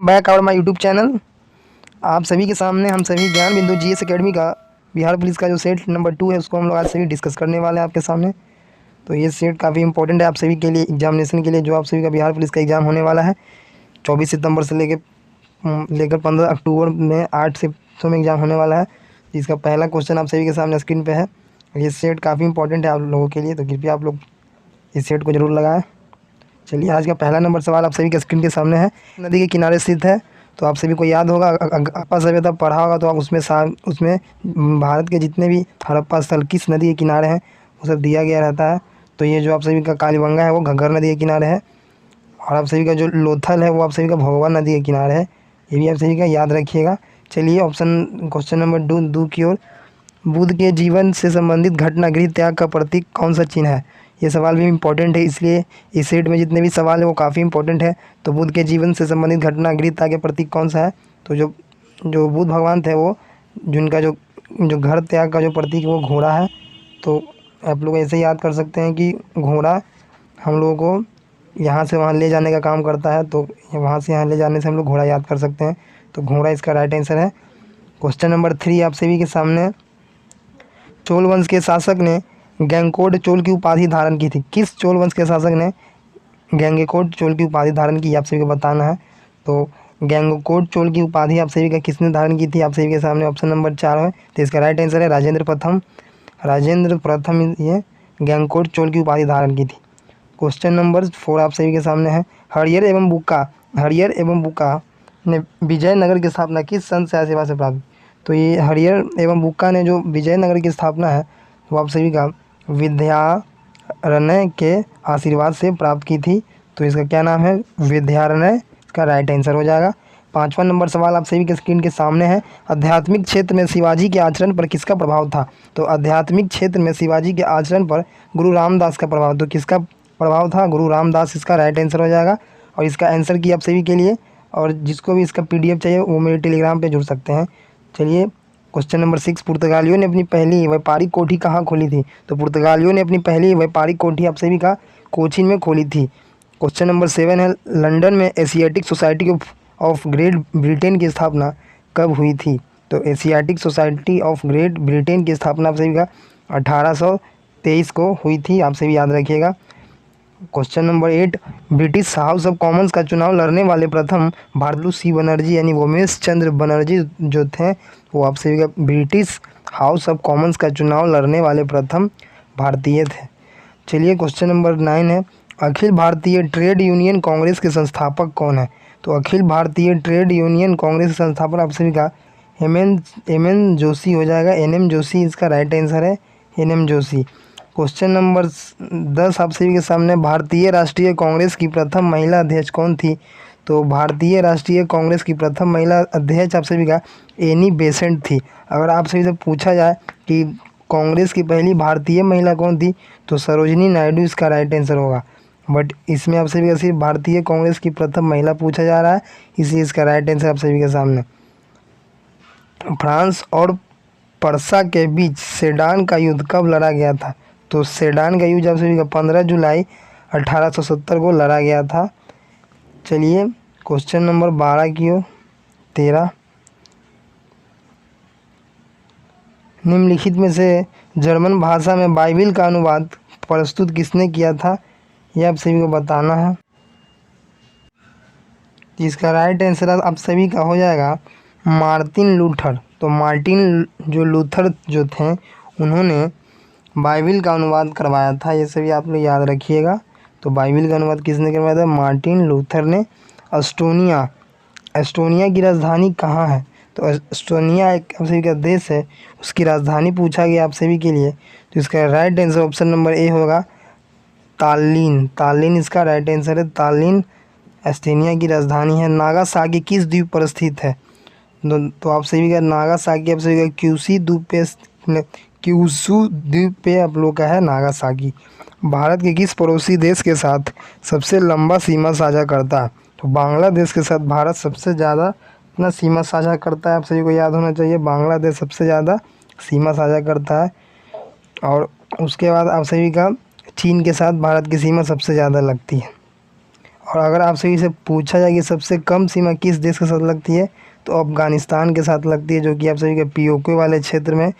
Back our my YouTube channel. आप सभी के सामने हम सभी ज्ञान बिंदु जीएस एकेडमी का बिहार पुलिस का जो सेट नंबर 2 है उसको हम लोग आज सभी डिस्कस करने वाले हैं आपके सामने। तो ये सेट काफ़ी इंपॉर्टेंट है आप सभी के लिए एग्जामिनेशन के लिए, जो आप सभी का बिहार पुलिस का एग्ज़ाम होने वाला है 24 सितंबर से लेकर 15 अक्टूबर में 8 शिफ्टों में एग्ज़ाम होने वाला है। जिसका पहला क्वेश्चन आप सभी के सामने स्क्रीन पे है। ये सेट काफ़ी इंपॉर्टेंट है आप लोगों के लिए, तो कृपया आप लोग इस सेट को ज़रूर लगाएं। चलिए, आज का पहला नंबर सवाल आप सभी के स्क्रीन के सामने है। नदी के किनारे स्थित है, तो आप सभी को याद होगा, हड़प्पा सभ्यता पढ़ा होगा तो आप उसमें भारत के जितने भी हड़प्पा स्थल किस नदी के किनारे हैं वो सब दिया गया रहता है। तो ये जो आप सभी का कालीबंगा है वो घग्गर नदी के किनारे है, और आप सभी का जो लोथल है वो आप सभी का भगवा नदी के किनारे है। ये भी आप सभी का याद रखिएगा। चलिए, क्वेश्चन नंबर 2 की ओर। बुद्ध के जीवन से संबंधित घटना गृह त्याग का प्रतीक कौन सा चिन्ह है? ये सवाल भी इम्पोर्टेंट है, इसलिए इस सेट में जितने भी सवाल है वो काफ़ी इंपॉर्टेंट है। तो बुद्ध के जीवन से संबंधित घटना गृह त्याग के प्रतीक कौन सा है? तो जो बुद्ध भगवान थे वो जिनका जो घर त्याग का जो प्रतीक है वो घोड़ा है। तो आप लोग ऐसे याद कर सकते हैं कि घोड़ा हम लोगों को यहाँ से वहाँ ले जाने का काम करता है, तो वहाँ से यहाँ ले जाने से हम लोग घोड़ा याद कर सकते हैं। तो घोड़ा इसका राइट आंसर है। क्वेश्चन नंबर 3 आप सभी के सामने। चोल वंश के शासक ने गंगकोट चोल की उपाधि धारण की थी? किस चोल वंश के शासक ने गंगकोट चोल की उपाधि धारण की, आप सभी को बताना है। तो गंगकोट चोल की उपाधि आप सभी का किसने धारण की थी? आप सभी के सामने ऑप्शन नंबर 4 है, तो इसका राइट आंसर है राजेंद्र प्रथम। राजेंद्र प्रथम ये गंगकोट चोल की उपाधि धारण की थी। क्वेश्चन नंबर 4 आप सभी के सामने है। हरियर एवं बुक्का ने विजयनगर की स्थापना किस संत सेवा से प्राप्त? तो ये हरियर एवं बुक्का ने जो विजयनगर की स्थापना है वो आप सभी का विद्यारण्य के आशीर्वाद से प्राप्त की थी। तो इसका क्या नाम है? विद्यारण्य। इसका राइट आंसर हो जाएगा। 5वां नंबर सवाल आप सभी के स्क्रीन के सामने है। आध्यात्मिक क्षेत्र में शिवाजी के आचरण पर किसका प्रभाव था? तो आध्यात्मिक क्षेत्र में शिवाजी के आचरण पर गुरु रामदास का प्रभाव, तो किसका प्रभाव था? गुरु रामदास। इसका राइट आंसर हो जाएगा। और इसका आंसर की आप सभी के लिए, और जिसको भी इसका PDF चाहिए वो मेरे टेलीग्राम पे जुड़ सकते हैं। चलिए, क्वेश्चन नंबर 6। पुर्तगालियों ने अपनी पहली व्यापारिक कोठी कहाँ खोली थी? तो पुर्तगालियों ने अपनी पहली व्यापारिक कोठी आप सभी का कोचीन में खोली थी। क्वेश्चन नंबर 7 है। लंदन में Asiatic society of great Britain की स्थापना कब हुई थी? तो Asiatic society of great Britain की स्थापना आप सभी का 1823 को हुई थी, आप सभी याद रखिएगा। Question number 8। British house of Commons का चुनाव लड़ने वाले प्रथम भारतलू सी बनर्जी यानी वोमेश चंद्र बनर्जी जो थे वो आप सभी का ब्रिटिश हाउस ऑफ कॉमन्स का चुनाव लड़ने वाले प्रथम भारतीय थे। चलिए, क्वेश्चन नंबर 9 है। अखिल भारतीय ट्रेड यूनियन कांग्रेस के संस्थापक कौन है? तो अखिल भारतीय ट्रेड यूनियन कांग्रेस के संस्थापक आप सभी का एम एन जोशी हो जाएगा। NM जोशी इसका राइट आंसर है, NM जोशी। क्वेश्चन नंबर 10 आप सभी के सामने। भारतीय राष्ट्रीय कांग्रेस की प्रथम महिला अध्यक्ष कौन थी? तो भारतीय राष्ट्रीय कांग्रेस की प्रथम महिला अध्यक्ष आप सभी का एनी बेसेंट थी। अगर आप सभी से पूछा जाए कि कांग्रेस की पहली भारतीय महिला कौन थी, तो सरोजिनी नायडू इसका राइट आंसर होगा। बट इसमें आप सभी का सिर्फ भारतीय कांग्रेस की प्रथम महिला पूछा जा रहा है, इसलिए इसका राइट आंसर आप सभी के सामने। फ्रांस और पर्सा के बीच सेडान का युद्ध कब लड़ा गया था? तो सेडान का युद्ध आप सभी का 15 जुलाई 1870 को लड़ा गया था। चलिए, क्वेश्चन नंबर 12 की ओर। 13। निम्नलिखित में से जर्मन भाषा में बाइबिल का अनुवाद प्रस्तुत किसने किया था? यह आप सभी को बताना है। इसका राइट आंसर आप सभी का हो जाएगा मार्टिन लूथर। तो मार्टिन लूथर जो थे उन्होंने बाइबिल का अनुवाद करवाया था, ये सभी आप लोग याद रखिएगा। तो बाइबिल का अनुवाद किसने करवाया था? मार्टिन लूथर ने। एस्टोनिया की राजधानी कहाँ है? तो एस्टोनिया एक आप सभी का देश है, उसकी राजधानी पूछा गया आप सभी के लिए। तो इसका right answer option number A होगा, तालिन इसका राइट आंसर है। तालिन एस्टोनिया की राजधानी है। नागासाकी किस द्वीप पर स्थित है? तो आप सभी का नागासाकी आप सभी का क्यूशू द्वीप पे आप लोग का है नागासाकी। भारत के किस पड़ोसी देश के साथ सबसे लंबा सीमा साझा करता है? तो बांग्लादेश के साथ भारत सबसे ज़्यादा अपना सीमा साझा करता है, आप सभी को याद होना चाहिए। बांग्लादेश सबसे ज़्यादा सीमा साझा करता है, और उसके बाद आप सभी का चीन के साथ भारत की सीमा सबसे ज़्यादा लगती है। और अगर आपसे इसे पूछा जाए कि सबसे कम सीमा किस देश के साथ लगती है, तो अफ़गानिस्तान के साथ लगती है, जो कि आप सभी के पीओके वाले क्षेत्र में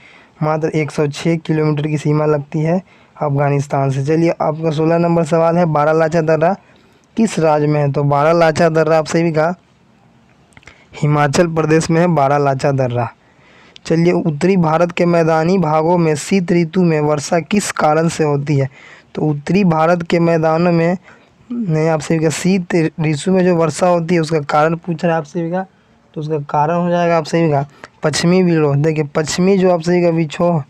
मात्र 106 किलोमीटर की सीमा लगती है अफ़गानिस्तान से। चलिए आपका 16 नंबर सवाल है, बारालाचा दर्रा किस राज्य में है? तो बारालाचा दर्रा आप सभी का हिमाचल प्रदेश में है बारालाचा दर्रा। चलिए उत्तरी भारत के मैदानी भागों में शीत ऋतु में वर्षा किस कारण से होती है? तो उत्तरी भारत के मैदानों में नहीं आप सभी का शीत ऋतु में जो वर्षा होती है उसका कारण पूछ रहा है आप सभी का, तो उसका कारण हो जाएगा आप सभी का पश्चिमी विक्षोभ। देखिए पश्चिमी जो आप सभी का विक्षोभ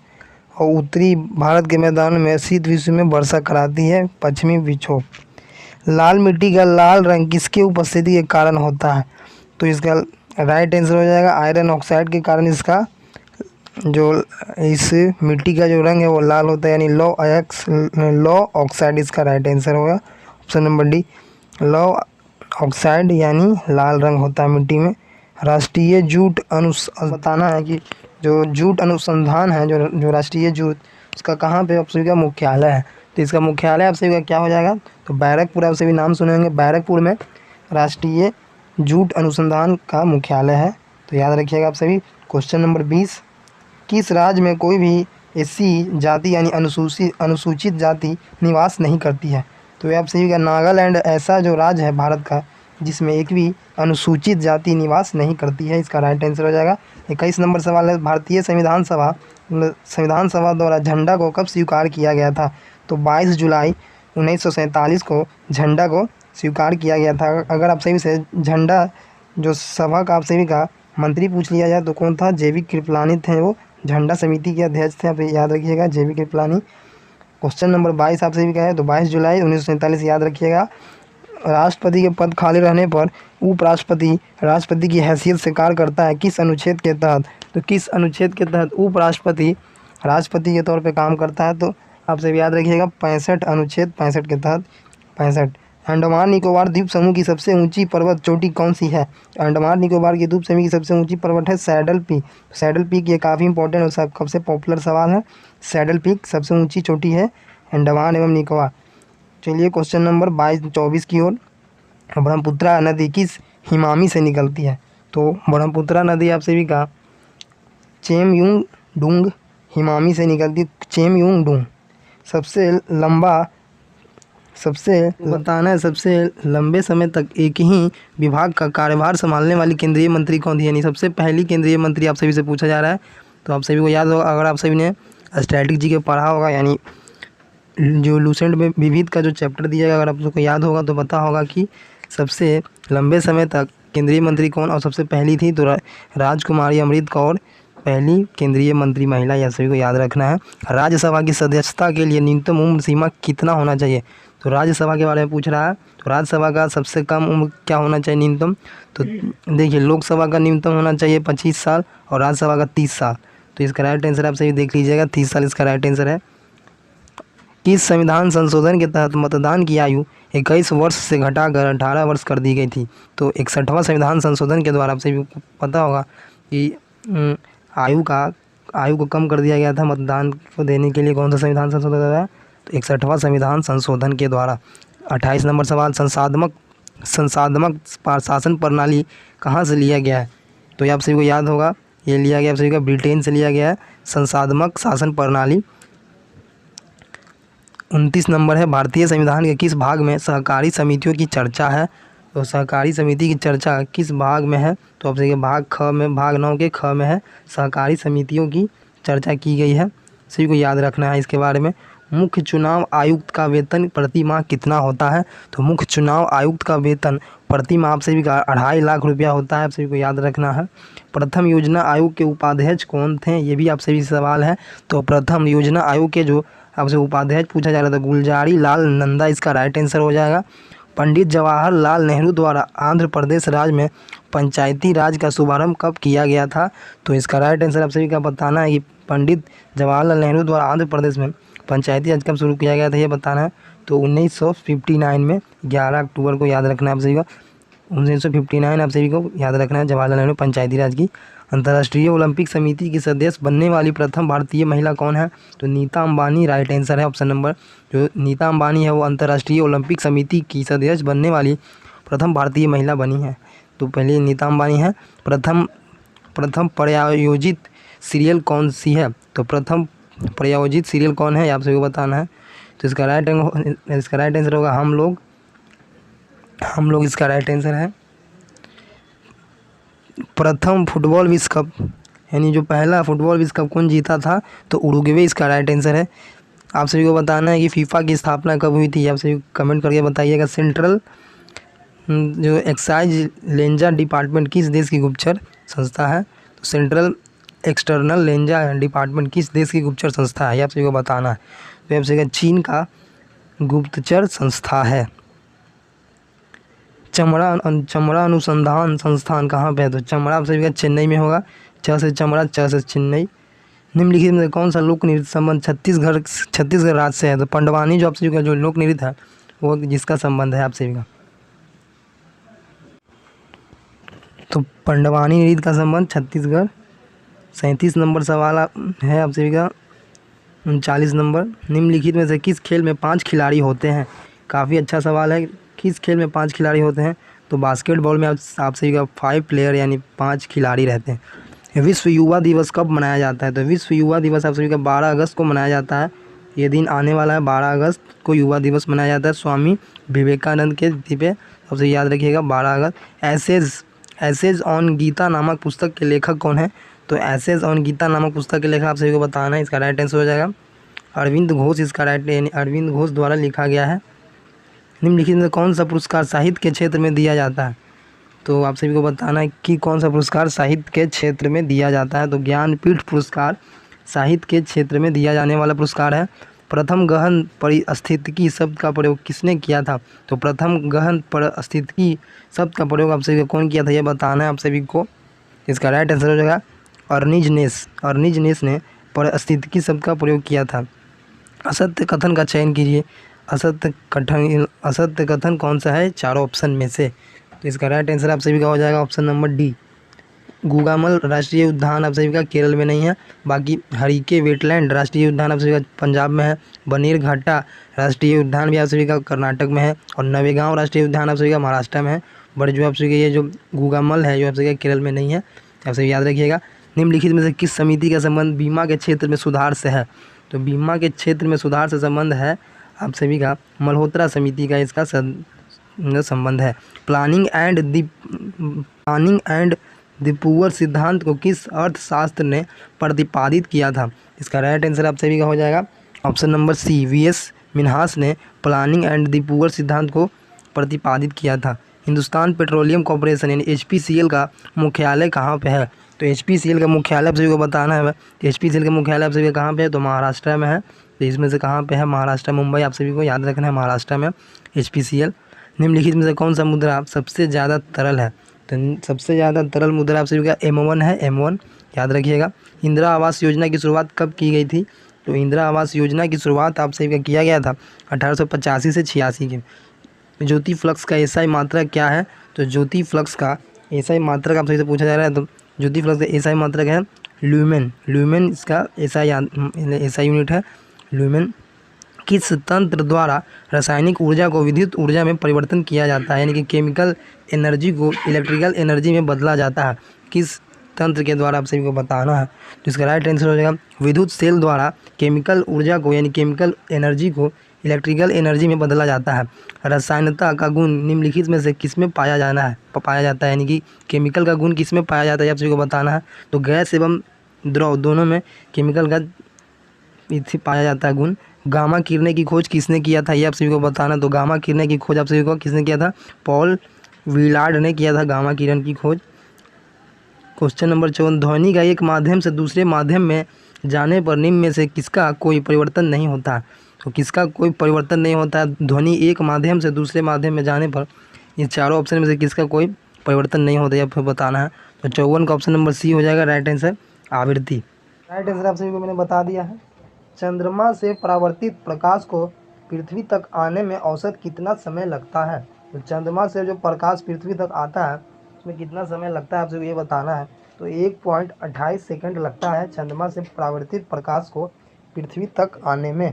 और उत्तरी भारत के मैदानों में शीत ऋतु में वर्षा कराती है पश्चिमी विक्षोभ। लाल मिट्टी का लाल रंग किसके उपस्थिति के कारण होता है? तो इसका राइट आंसर हो जाएगा आयरन ऑक्साइड के कारण इसका जो इस मिट्टी का जो रंग है वो लाल होता है, यानी लो ऑक्साइड इसका राइट आंसर होगा ऑप्शन नंबर डी। लो ऑक्साइड यानी लाल रंग होता है मिट्टी में। राष्ट्रीय जूट बताना है कि जो जूट अनुसंधान है जो राष्ट्रीय जूट उसका कहाँ पे आप सभी का मुख्यालय है? तो इसका मुख्यालय आप सभी का क्या हो जाएगा? तो बैरकपुर, आप सभी नाम सुने होंगे, बैरकपुर में राष्ट्रीय जूट अनुसंधान का मुख्यालय है। तो याद रखिएगा आप सभी। क्वेश्चन नंबर 20, किस राज्य में कोई भी एससी जाति यानी अनुसूचित जाति निवास नहीं करती है? तो ये आप सभी का नागालैंड ऐसा जो राज्य है भारत का जिसमें एक भी अनुसूचित जाति निवास नहीं करती है, इसका राइट आंसर हो जाएगा। 21 नंबर सवाल है, भारतीय संविधान सभा द्वारा झंडा को कब स्वीकार किया गया था? तो 22 जुलाई 1947 को झंडा को स्वीकार किया गया था। अगर आप सभी से झंडा जो सभा का आप सभी का मंत्री पूछ लिया जाए तो कौन था? JV कृपलानी थे, वो झंडा समिति के अध्यक्ष थे, आप याद रखिएगा JV कृपलानी। क्वेश्चन नंबर 22 आप सभी का है, तो 22 जुलाई 1947 याद रखिएगा। राष्ट्रपति के पद खाली रहने पर उपराष्ट्रपति राष्ट्रपति की हैसियत से कार्य करता है किस अनुच्छेद के तहत? तो किस अनुच्छेद के तहत उपराष्ट्रपति राष्ट्रपति के तौर पे काम करता है? तो आप सभी याद रखिएगा 65 अनुच्छेद 65 के तहत 65। अंडमान निकोबार द्वीप समूह की सबसे ऊंची पर्वत चोटी कौन सी है? अंडमान निकोबार के द्वीप समूह की सबसे ऊंची पर्वत है सैडल पीक। सैडल पीक ये काफ़ी इंपॉर्टेंट और सबसे पॉपुलर सवाल है। सैडल पीक सबसे ऊंची चोटी है अंडमान एवं निकोबार। चलिए क्वेश्चन नंबर 22-24 की ओर, ब्रह्मपुत्रा नदी किस हिमामी से निकलती है? तो ब्रह्मपुत्रा नदी आप सभी का चेमयूंगडुंग हिमामी से निकलती है। चेमयूंगडुंग सबसे लंबे समय तक एक ही विभाग का कार्यभार संभालने वाली केंद्रीय मंत्री कौन थी? यानी सबसे पहली केंद्रीय मंत्री आप सभी से पूछा जा रहा है। तो आप सभी को याद होगा, अगर आप सभी ने स्टैटिक जी के पढ़ा होगा, यानी जो लूसेंट में विविध का जो चैप्टर दिया गया, अगर आप सबको याद होगा तो पता होगा कि सबसे लंबे समय तक केंद्रीय मंत्री कौन और सबसे पहली थी? तो राजकुमारी अमृत कौर पहली केंद्रीय मंत्री महिला, यह सभी को याद रखना है। राज्यसभा की सदस्यता के लिए न्यूनतम उम्र सीमा कितना होना चाहिए? तो राज्यसभा के बारे में पूछ रहा है। तो राज्यसभा का सबसे कम उम्र क्या होना चाहिए न्यूनतम? तो देखिए लोकसभा का न्यूनतम होना चाहिए 25 साल और राज्यसभा का 30 साल। तो इसका राइट आंसर आप सभी देख लीजिएगा, 30 साल इसका राइट आंसर है। किस संविधान संशोधन के तहत मतदान की आयु 21 वर्ष से घटाकर 18 वर्ष कर दी गई थी? तो 61वां संविधान संशोधन के द्वारा आप सभी को पता होगा कि आयु को कम कर दिया गया था मतदान को देने के लिए। कौन सा संविधान संशोधन हुआ है? तो 61वां संविधान संशोधन के द्वारा। 28 नंबर सवाल, संसाधमक शासन प्रणाली कहाँ से लिया गया है? तो ये आप सभी को याद होगा, ये लिया गया आप सभी का ब्रिटेन से लिया गया है संसाधमक शासन प्रणाली। 29 नंबर है, भारतीय संविधान के किस भाग में सहकारी समितियों की चर्चा है? तो सहकारी समिति की चर्चा किस भाग में है? तो आप सभी भाग ख में, भाग 9 के ख में है, सहकारी समितियों की चर्चा की गई है। सभी को याद रखना है इसके बारे में। मुख्य चुनाव आयुक्त का वेतन प्रति माह कितना होता है? तो मुख्य चुनाव आयुक्त का वेतन प्रति माह आप सभी का 2.5 लाख रुपया होता है, आप सभी को याद रखना है। प्रथम योजना आयोग के उपाध्यक्ष कौन थे? ये भी आप सभी सवाल है। तो प्रथम योजना आयोग के जो आपसे उपाध्यक्ष पूछा जा रहा था, गुलजारी लाल नंदा इसका राइट आंसर हो जाएगा। पंडित जवाहरलाल नेहरू द्वारा आंध्र प्रदेश राज्य में पंचायती राज का शुभारंभ कब किया गया था? तो इसका राइट आंसर आप सभी का बताना है कि पंडित जवाहरलाल नेहरू द्वारा आंध्र प्रदेश में पंचायती राज कब शुरू किया गया था, ये बताना है। तो 1959 में 11 अक्टूबर को याद रखना है आप सभी को। 1959 आप सभी को याद रखना है, जवाहरलाल नेहरू पंचायती राज की अंतर्राष्ट्रीय ओलंपिक समिति की सदस्य बनने वाली प्रथम भारतीय महिला कौन है? तो नीता अंबानी राइट आंसर है ऑप्शन नंबर। जो नीता अंबानी है वो अंतर्राष्ट्रीय ओलंपिक समिति की सदस्य बनने वाली प्रथम भारतीय महिला बनी है। तो पहले नीता अंबानी है। प्रथम प्रायोजित सीरियल कौन सी है? तो प्रथम प्रायोजित सीरियल कौन है, आप सभी को बताना है। तो इसका राइट आंसर होगा हम लोग इसका राइट आंसर है। प्रथम फुटबॉल विश्व कप यानी जो पहला फुटबॉल विश्व कप कौन जीता था? तो उरुग्वे इसका राइट आंसर है। आप सभी को बताना है कि फीफा की स्थापना कब हुई थी, आप सभी कमेंट करके बताइएगा। सेंट्रल जो एक्साइज लेंजा डिपार्टमेंट किस देश की गुप्तचर संस्था है? तो सेंट्रल एक्सटर्नल लेंजा डिपार्टमेंट किस देश की गुप्तचर संस्था है, आप सभी को बताना है। तो आप सभी चीन का गुप्तचर संस्था है। चमड़ा अनुसंधान संस्थान कहाँ पे है? तो चमड़ा आप सभी का चेन्नई में होगा। च से चमड़ा, च से चेन्नई। निम्नलिखित में कौन सा लोक नृत्य संबंध छत्तीसगढ़ राज्य से है? तो पंडवानी जो आप सभी का जो लोक नृत्य है वो जिसका संबंध है आप सभी का? तो पंडवानी नृत्य का संबंध छत्तीसगढ़। 37 नंबर सवाल है आप सभी का। 39 नंबर, निम्नलिखित में से किस खेल में 5 खिलाड़ी होते हैं? काफ़ी अच्छा सवाल है। किस खेल में 5 खिलाड़ी होते हैं? तो बास्केटबॉल में आप सभी का 5 प्लेयर यानी 5 खिलाड़ी रहते हैं। विश्व युवा दिवस कब मनाया जाता है? तो विश्व युवा दिवस आप सभी का 12 अगस्त को मनाया जाता है। ये दिन आने वाला है, 12 अगस्त को युवा दिवस मनाया जाता है स्वामी विवेकानंद के तिथि पे। सबसे याद रखिएगा 12 अगस्त। एसेज ऑन गीता नामक पुस्तक के लेखक कौन है? तो एसेज ऑन गीता नामक पुस्तक के लेखक आप सभी को बताना है। इसका राइट आंसर हो जाएगा अरविंद घोष। इसका राइट यानी अरविंद घोष द्वारा लिखा गया है। निम्नलिखित में कौन सा पुरस्कार साहित्य के क्षेत्र में दिया जाता है? तो आप सभी को बताना है कि कौन सा पुरस्कार साहित्य के क्षेत्र में दिया जाता है। तो ज्ञानपीठ पुरस्कार साहित्य के क्षेत्र में दिया जाने वाला पुरस्कार है। प्रथम गहन परिस्थितिकी शब्द का प्रयोग किसने किया था? तो प्रथम गहन परिस्थितिकी शब्द का प्रयोग आप सभी को कौन किया था, यह बताना है आप सभी को। इसका राइट आंसर हो जाएगा अर्निज ने परिस्थितिकी शब्द का प्रयोग किया था। असत्य कथन का चयन कीजिए। असत्य कथन कौन सा है चारों ऑप्शन में से? तो इसका राइट आंसर आप सभी का हो जाएगा ऑप्शन नंबर डी। गुगामल राष्ट्रीय उद्यान आप सभी का केरल में नहीं है। बाकी हरिके वेटलैंड राष्ट्रीय उद्यान आप सभी का पंजाब में है। बनीरघट्टा राष्ट्रीय उद्यान भी आप सभी का कर्नाटक में है। और नवेगांव राष्ट्रीय उद्यान आप सभी का महाराष्ट्र में है। बट जो आप सभी का ये जो गुगामल है जो आप सभी का केरल में नहीं है, आप सभी याद रखिएगा। निम्नलिखित में से किस समिति का संबंध बीमा के क्षेत्र में सुधार से है? तो बीमा के क्षेत्र में सुधार से संबंध है आप सभी का मल्होत्रा समिति का इसका संबंध है। प्लानिंग एंड द पुअर सिद्धांत को किस अर्थशास्त्र ने प्रतिपादित किया था? इसका राइट आंसर आप सभी का हो जाएगा option number C. VS Minhas ने प्लानिंग एंड द पुअर सिद्धांत को प्रतिपादित किया था। हिंदुस्तान पेट्रोलियम कॉर्पोरेशन यानी HPCL का मुख्यालय कहाँ पे है? तो HPCL का मुख्यालय आप सभी को बताना है। HPCL का मुख्यालय आप सभी का कहाँ पे है? तो महाराष्ट्र में है। तो इसमें से कहाँ पे है? महाराष्ट्र, मुंबई आप सभी को याद रखना है, महाराष्ट्र में HPCL। निम्नलिखित में से कौन सा मुद्रा सबसे ज़्यादा तरल है? तो सबसे ज़्यादा तरल मुद्रा आप सभी का M1 है, M1 याद रखिएगा। इंदिरा आवास योजना की शुरुआत कब की गई थी? तो इंदिरा आवास योजना की शुरुआत आप सभी का किया गया था 1885 से 86 की। ज्योति फ्लक्स का SI मात्रक क्या है? तो ज्योति फ्लक्स का SI मात्रक आप सभी से पूछा जा रहा है। तो ज्योति फ्लक्स का SI मात्रक है ल्यूमेन इसका SI यूनिट है ल्यूमेन। किस तंत्र द्वारा रासायनिक ऊर्जा को विद्युत ऊर्जा में परिवर्तन किया जाता है, यानी कि केमिकल एनर्जी को इलेक्ट्रिकल एनर्जी में बदला जाता है? किस तंत्र के द्वारा आप सभी को बताना है। तो इसका राइट आंसर हो जाएगा विद्युत सेल द्वारा केमिकल ऊर्जा को यानी केमिकल एनर्जी को इलेक्ट्रिकल एनर्जी में बदला जाता है। रसायनता का गुण निम्नलिखित में से किस में पाया जाता है, यानी कि केमिकल का गुण किस में पाया जाता है आप सभी को बताना है। तो गैस एवं द्रव दोनों में केमिकल का पाया जाता है गुण। गामा किरणें की खोज किसने किया था, ये आप सभी को बताना। तो गामा किरणें की खोज आप सभी को किसने किया था? पॉल विलार्ड ने किया था गामा किरण की खोज। क्वेश्चन नंबर 54, ध्वनि का एक माध्यम से दूसरे माध्यम में जाने पर निम्न में से किसका कोई परिवर्तन नहीं होता? तो किसका कोई परिवर्तन नहीं होता है? ध्वनि एक माध्यम से दूसरे माध्यम में जाने पर ये चारों ऑप्शन में से किसका कोई परिवर्तन नहीं होता है, फिर बताना है। तो 54 का ऑप्शन नंबर सी हो जाएगा राइट आंसर, आवृत्ति। राइट आंसर आप सभी को मैंने बता दिया है। चंद्रमा से परावर्तित प्रकाश को पृथ्वी तक आने में औसत कितना समय लगता है? तो चंद्रमा से जो प्रकाश पृथ्वी तक आता है उसमें कितना समय लगता है आप सभी को ये बताना है। तो 1.28 सेकंड लगता है चंद्रमा से परावर्तित प्रकाश को पृथ्वी तक आने में।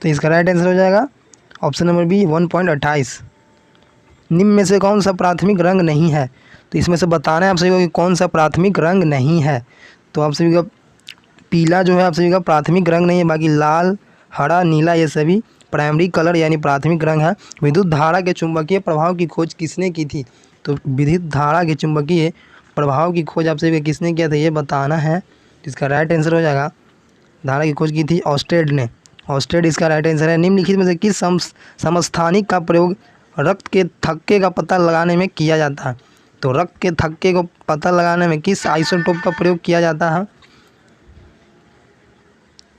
तो इसका राइट आंसर हो जाएगा ऑप्शन नंबर बी 1.28। निम्न में से कौन सा प्राथमिक रंग नहीं है? तो इसमें से बताना है आप सभी को कि कौन सा प्राथमिक रंग नहीं है। तो आप सभी का पीला जो है आप सभी का प्राथमिक रंग नहीं है, बाकी लाल, हरा, नीला ये सभी प्राइमरी कलर यानी प्राथमिक रंग है। विद्युत धारा के चुंबकीय प्रभाव की खोज किसने की थी? तो विद्युत धारा के चुंबकीय प्रभाव की खोज आप सभी को किसने किया था ये बताना है। इसका राइट आंसर हो जाएगा, धारा की खोज की थी ऑस्टेड ने। ऑस्टेड इसका राइट आंसर है। निम्नलिखित में से किस समस्थानिक का प्रयोग रक्त के थक्के का पता लगाने में किया जाता है? तो रक्त के थक्के को पता लगाने में किस आइसोटोप का प्रयोग किया जाता है?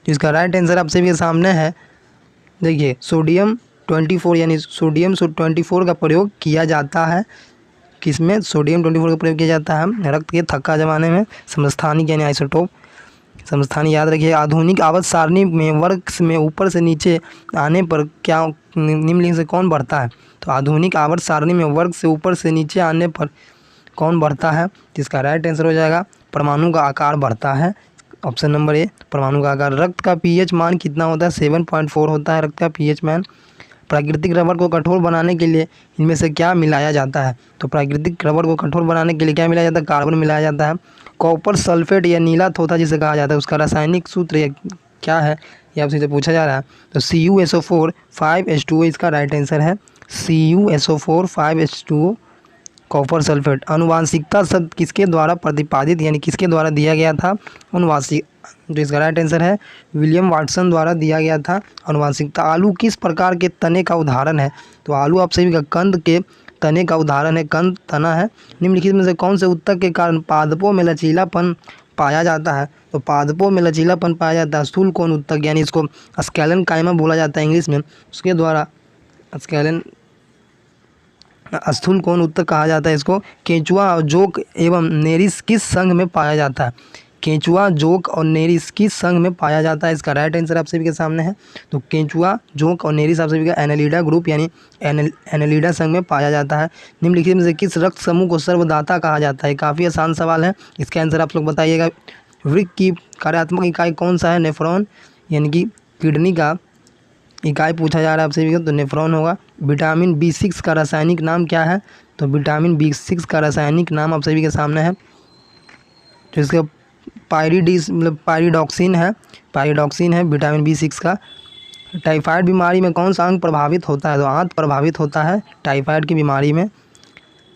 इसका राइट आंसर आप सभी के सामने है। देखिए सोडियम 24 यानी सोडियम 24 का प्रयोग किया जाता है। किसमें? सोडियम 24 का प्रयोग किया जाता है रक्त के थक्का जमाने में। समस्थानिक यानी आइसोटोप समस्थानिक याद रखिए। आधुनिक आवर्त सारणी में वर्ग में ऊपर से नीचे आने पर क्या निम्नलिखित से कौन बढ़ता है? तो आधुनिक आवर्त सारणी में वर्ग से ऊपर से नीचे आने पर कौन बढ़ता है? जिसका राइट आंसर हो जाएगा परमाणु का आकार बढ़ता है। ऑप्शन नंबर ए परमाणु का आकार। रक्त का पीएच मान कितना होता है? 7.4 होता है रक्त का पीएच मान। प्राकृतिक रबर को कठोर बनाने के लिए इनमें से क्या मिलाया जाता है? तो प्राकृतिक रबर को कठोर बनाने के लिए क्या मिलाया जाता है? कार्बन मिलाया जाता है। कॉपर सल्फेट या नीला थोथा जिसे कहा जाता है उसका रासायनिक सूत्र क्या है ये आपसे पूछा जा रहा है। तो CuSO4 5H2O इसका राइट आंसर है। CuSO4 5H2O copper sulphate. अनुवांशिकता शब्द किसके द्वारा प्रतिपादित यानी किसके द्वारा दिया गया था? अनुवांशिक, जो इसका राइट आंसर है विलियम वाटसन द्वारा दिया गया था अनुवांशिकता। आलू किस प्रकार के तने का उदाहरण है? तो आलू आप सभी का कंद के तने का उदाहरण है, कंद तना है। निम्नलिखित में से कौन से ऊतक के कारण पादपों में लचीलापन पाया जाता है? तो पादपों में लचीलापन पाया जाता है स्थूल कोण ऊतक यानी इसको स्केलन कायमा बोला जाता है इंग्लिश में। उसके द्वारा स्केलन स्थूल कोण ऊतक कहा जाता है इसको। केंचुआ, जोंक एवं नेरिस किस संघ में पाया जाता है? केंचुआ, जोंक और नेरिस किस संघ में पाया जाता है? इसका राइट आंसर आप सभी के सामने है। तो केंचुआ, जोंक और नेरिस आप सभी का एनालिडा ग्रुप यानी एनालिडा संघ में पाया जाता है। निम्नलिखित में से किस रक्त समूह को सर्वदाता कहा जाता है? काफ़ी आसान सवाल है, इसका आंसर आप लोग बताइएगा। वृक्क की कार्यात्मक इकाई कौन सा है? नेफ्रॉन यानी कि किडनी का इकाई पूछा जा रहा है आप सभी को, तो नेफ्रॉन होगा। विटामिन B6 का रासायनिक नाम क्या है? तो विटामिन B6 का रासायनिक नाम आप सभी के सामने है, तो इसका पायरिडॉक्सिन है विटामिन B6 का। टाइफाइड बीमारी में कौन सा अंग प्रभावित होता है? तो आंत प्रभावित होता है टाइफाइड की बीमारी में।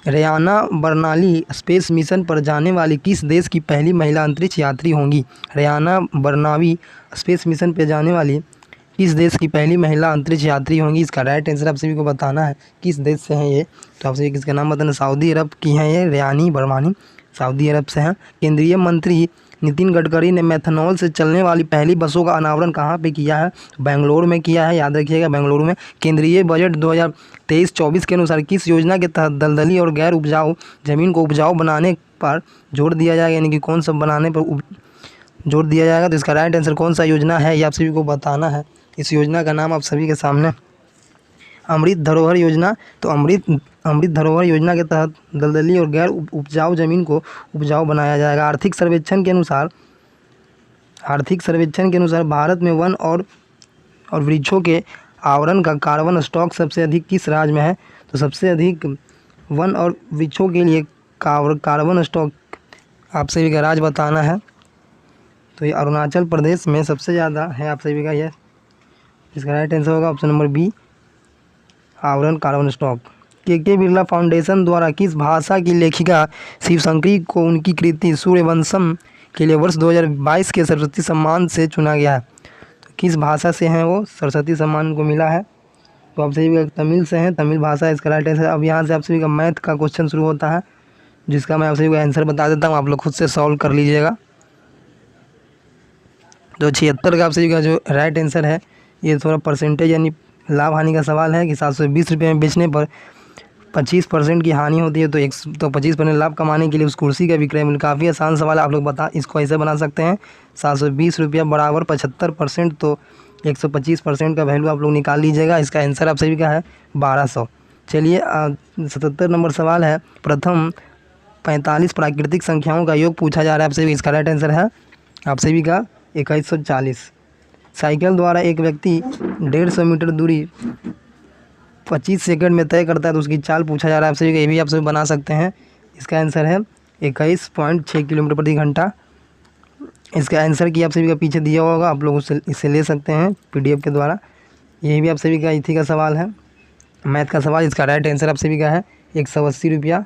रेयाना बर्नाली स्पेस मिशन पर जाने वाली किस देश की पहली महिला अंतरिक्ष यात्री होंगी? रेयाना बर्नावी स्पेस मिशन पर जाने वाली किस देश की पहली महिला अंतरिक्ष यात्री होंगी? इसका राइट आंसर आप सभी को बताना है किस देश से हैं ये। तो आप सभी किसका नाम बताना? सऊदी अरब की हैं ये, रेयानी बर्मानी सऊदी अरब से हैं। केंद्रीय मंत्री नितिन गडकरी ने मेथनॉल से चलने वाली पहली बसों का अनावरण कहाँ पे किया है? बेंगलुरु में किया है, याद रखिएगा बेंगलुरु में। केंद्रीय बजट 2023-24 के अनुसार किस योजना के तहत दलदली और गैर उपजाऊ जमीन को उपजाऊ बनाने पर जोर दिया जाएगा यानी कि कौन सा बनाने पर जोर दिया जाएगा? तो इसका राइट आंसर कौन सा योजना है ये आप सभी को बताना है। इस योजना का नाम आप सभी के सामने अमृत धरोहर योजना। तो अमृत धरोहर योजना के तहत दलदली और गैर उपजाऊ जमीन को उपजाऊ बनाया जाएगा। आर्थिक सर्वेक्षण के अनुसार भारत में वन और वृक्षों के आवरण का कार्बन स्टॉक सबसे अधिक किस राज्य में है? तो सबसे अधिक वन और वृक्षों के लिए कार्बन स्टॉक आप सभी का राज्य बताना है। तो ये अरुणाचल प्रदेश में सबसे ज़्यादा है आप सभी का ये। इसका राइट आंसर होगा ऑप्शन नंबर बी आवरण कार्बन स्टॉक। के बिरला फाउंडेशन द्वारा किस भाषा की लेखिका शिवशंकरी को उनकी कृति सूर्यवंशम के लिए वर्ष 2022 के सरस्वती सम्मान से चुना गया है? तो किस भाषा से हैं वो सरस्वती सम्मान को मिला है? तो आप सभी का तमिल से हैं, तमिल भाषा इसका राइट आंसर। अब यहाँ से आप सभी का मैथ का क्वेश्चन शुरू होता है जिसका मैं आप सभी को आंसर बता देता हूँ, आप लोग खुद से सॉल्व कर लीजिएगा। तो 76 का आप सभी का जो राइट आंसर है, ये थोड़ा परसेंटेज यानी लाभ हानि का सवाल है कि 720 रुपये में बेचने पर 25% की हानि होती है, तो 25% लाभ कमाने के लिए उस कुर्सी का विक्रय मूल्य। काफ़ी आसान सवाल है, आप लोग इसको ऐसे बना सकते हैं 720 रुपया बराबर 75%, तो 125% का वैल्यू आप लोग निकाल लीजिएगा। इसका आंसर आप सभी का है 1200। चलिए 77 नंबर सवाल है, प्रथम 45 प्राकृतिक संख्याओं का योग पूछा जा रहा है आपसे भी। इसका राइट आंसर है आप सभी का 2140। साइकिल द्वारा एक व्यक्ति 150 मीटर दूरी 25 सेकंड में तय करता है तो उसकी चाल पूछा जा रहा है आपसे भी। ये भी आप सभी बना सकते हैं। इसका आंसर है 21.6 किलोमीटर प्रति घंटा। इसका आंसर की आप सभी का पीछे दिया होगा, आप लोग इसे ले सकते हैं PDF के द्वारा। ये भी आप सभी का इथी का सवाल है, मैथ का सवाल। इसका राइट आंसर आप सभी का है 180 रुपया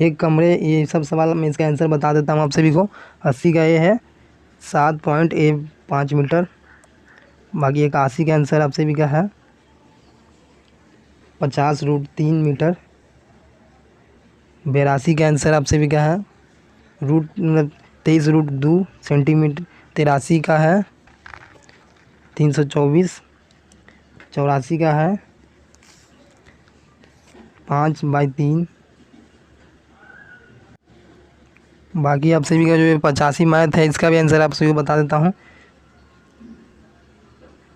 एक कमरे। ये सब सवाल मैं इसका आंसर बता देता हूँ आप सभी को। 80 का ये है 7.5 मीटर। बाकी 81 का आंसर आप सभी का है 50√3 मीटर। 82 का आंसर आप सभी का है 23√2 सेंटीमीटर। 83 का है 324। 84 का है 5/3। बाकी आप सभी का जो 85 मैथ है इसका भी आंसर आप सभी को बता देता हूँ।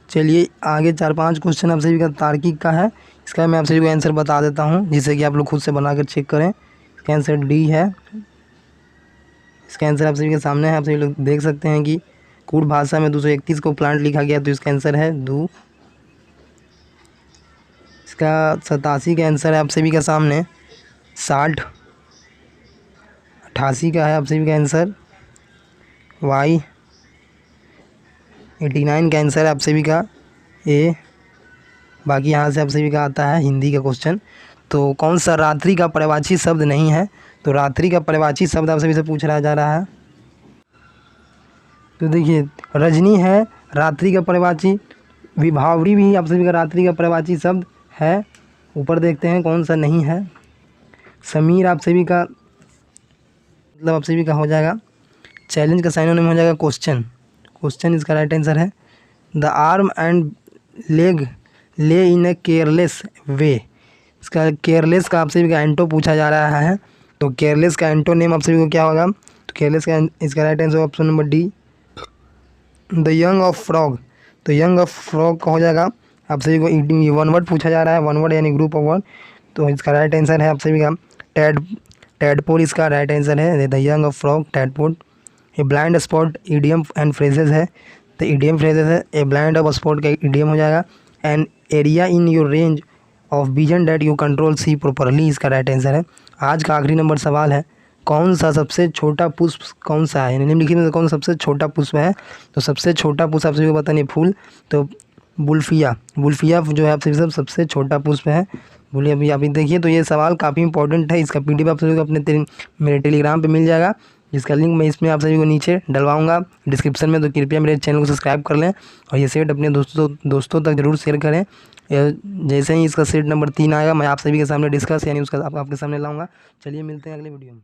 चलिए आगे 4-5 क्वेश्चन आप सभी का तार्किक का है। इसका मैं आप सभी को आंसर बता देता हूँ जिससे कि आप लोग खुद से बनाकर चेक करें। इसका आंसर D है। इसका आंसर आप सभी के सामने है, आप सभी लोग देख सकते हैं कि कूट भाषा में 231 को प्लांट लिखा गया तो इसका आंसर है दू। इसका 87 का आंसर है आप सभी के सामने 60। 88 का है आप सभी का आंसर Y। 89 का आंसर है आप सभी का A। बाकी यहाँ से आप सभी का आता है हिंदी का क्वेश्चन। तो कौन सा रात्रि का पर्यायवाची शब्द नहीं है? तो रात्रि का पर्यायवाची शब्द आप सभी से पूछ रहा जा रहा है। तो देखिए रजनी है रात्रि का पर्यायवाची, विभावरी भी आप सभी का रात्रि का पर्यायवाची शब्द है। ऊपर देखते हैं कौन सा नहीं है। समीर आप सभी का मतलब आप सभी का हो जाएगा चैलेंज का साइनोनिम हो जाएगा क्वेश्चन। क्वेश्चन इसका राइट आंसर है। द आर्म एंड लेग ले इन ए केयरलेस वे। इसका केयरलेस का आप सभी का एंटो पूछा जा रहा है। तो केयरलेस का एंटो नेम आप सभी को क्या होगा? तो केयरलेस का इसका right answer option number D। The young of frog. तो यंग ऑफ फ्रॉग का हो जाएगा आप सभी को वन वर्ड पूछा जा रहा है, वन वर्ड यानी ग्रुप ऑफ वर्ड। तो इसका राइट आंसर है आप सभी का टैडपोल। इसका राइट आंसर है the young of frog tadpole. A blind spot idiom and phrases है। तो ईडियम फ्रेजेस है। ए ब्लाइंड ऑफ स्पॉट का ईडियम हो जाएगा an area in your range of vision that you control see properly. इसका right answer है। आज का आखिरी नंबर सवाल है, कौन सा सबसे छोटा पुष्प कौन सा है? निम्नलिखित में कौन सबसे छोटा पुष्प है? तो सबसे छोटा पुष्प आप सभी को पता नहीं फूल, तो बुल्फिया जो है आप सभी सबसे छोटा पुष्प है। बोलिए अभी देखिए। तो ये सवाल काफ़ी इंपॉर्टेंट है। इसका PDF आप सभी को अपने मेरे टेलीग्राम पे मिल जाएगा, जिसका लिंक मैं इसमें आप सभी को नीचे डलवाऊंगा डिस्क्रिप्शन में। तो कृपया मेरे चैनल को सब्सक्राइब कर लें और ये सेट अपने दोस्तों तक ज़रूर शेयर करें। जैसे ही इसका सेट नंबर 3 आएगा मैं आप सभी के सामने डिस्कस यानी उसका आपके सामने लाऊंगा। चलिए मिलते हैं अगले वीडियो में।